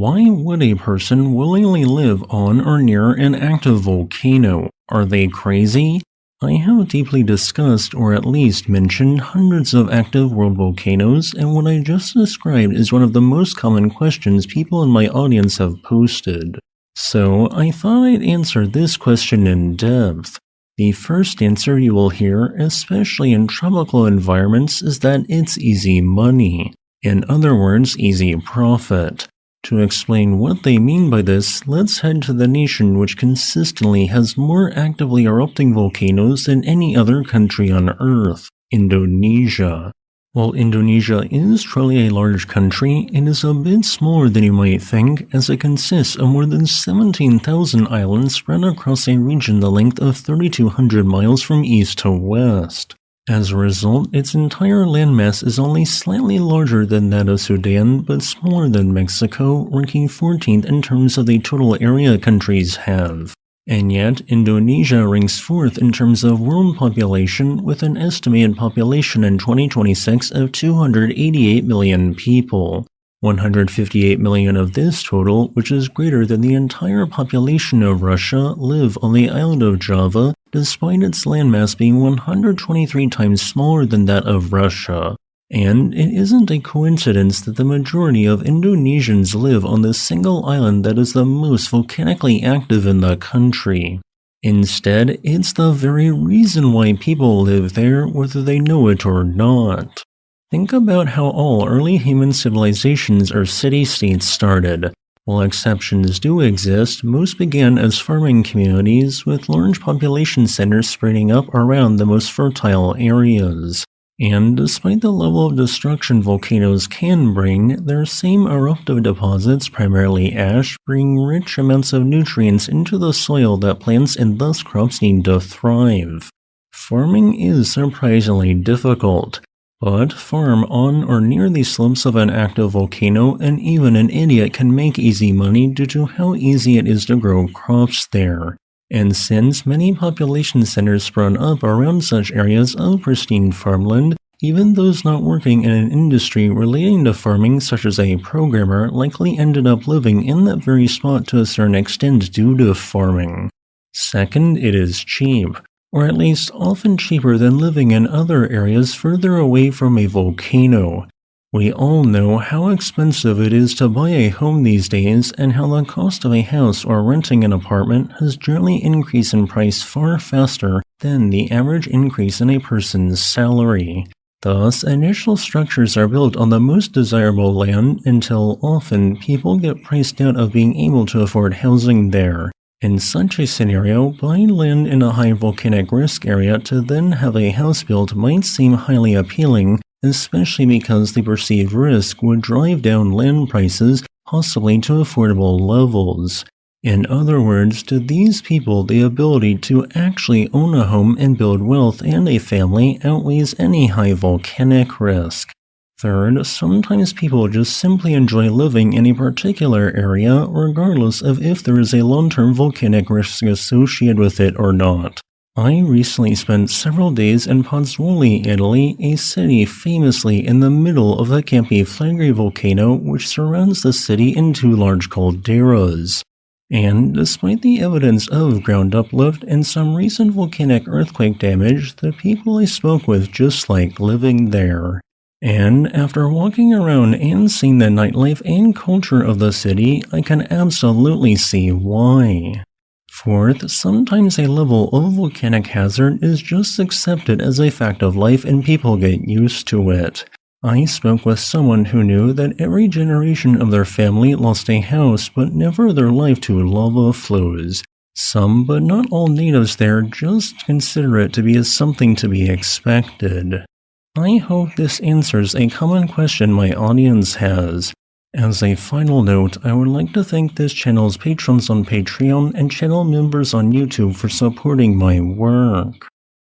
Why would a person willingly live on or near an active volcano? Are they crazy? I have deeply discussed or at least mentioned hundreds of active world volcanoes, and what I just described is one of the most common questions people in my audience have posted. So I thought I'd answer this question in depth. The first answer you will hear, especially in tropical environments, is that it's easy money. In other words, easy profit. To explain what they mean by this, let's head to the nation which consistently has more actively erupting volcanoes than any other country on Earth, Indonesia. While Indonesia is truly a large country, it is a bit smaller than you might think, as it consists of more than 17,000 islands spread across a region the length of 3,200 miles from east to west. As a result, its entire landmass is only slightly larger than that of Sudan, but smaller than Mexico, ranking 14th in terms of the total area countries have. And yet, Indonesia ranks 4th in terms of world population, with an estimated population in 2026 of 288 million people. 158 million of this total, which is greater than the entire population of Russia, live on the island of Java, despite its landmass being 123 times smaller than that of Russia. And it isn't a coincidence that the majority of Indonesians live on this single island that is the most volcanically active in the country. Instead, it's the very reason why people live there, whether they know it or not. Think about how all early human civilizations or city-states started. While exceptions do exist, most began as farming communities with large population centers spreading up around the most fertile areas. And despite the level of destruction volcanoes can bring, their same eruptive deposits, primarily ash, bring rich amounts of nutrients into the soil that plants and thus crops need to thrive. Farming is surprisingly difficult. But farm on or near the slopes of an active volcano, and even an idiot can make easy money due to how easy it is to grow crops there. And since many population centers sprung up around such areas of pristine farmland, even those not working in an industry relating to farming, such as a programmer, likely ended up living in that very spot to a certain extent due to farming. Second, it is cheap. Or at least often cheaper than living in other areas further away from a volcano. We all know how expensive it is to buy a home these days, and how the cost of a house or renting an apartment has generally increased in price far faster than the average increase in a person's salary. Thus, initial structures are built on the most desirable land until often people get priced out of being able to afford housing there. In such a scenario, buying land in a high volcanic risk area to then have a house built might seem highly appealing, especially because the perceived risk would drive down land prices, possibly to affordable levels. In other words, to these people, the ability to actually own a home and build wealth and a family outweighs any high volcanic risk. Third, sometimes people just simply enjoy living in a particular area regardless of if there is a long-term volcanic risk associated with it or not. I recently spent several days in Pozzuoli, Italy, a city famously in the middle of the Campi Flegrei volcano, which surrounds the city in two large calderas. And despite the evidence of ground uplift and some recent volcanic earthquake damage, the people I spoke with just liked living there. And after walking around and seeing the nightlife and culture of the city, I can absolutely see why. Fourth, sometimes a level of volcanic hazard is just accepted as a fact of life and people get used to it. I spoke with someone who knew that every generation of their family lost a house but never their life to lava flows. Some, but not all natives there, just consider it to be as something to be expected. I hope this answers a common question my audience has. As a final note, I would like to thank this channel's patrons on Patreon and channel members on YouTube for supporting my work.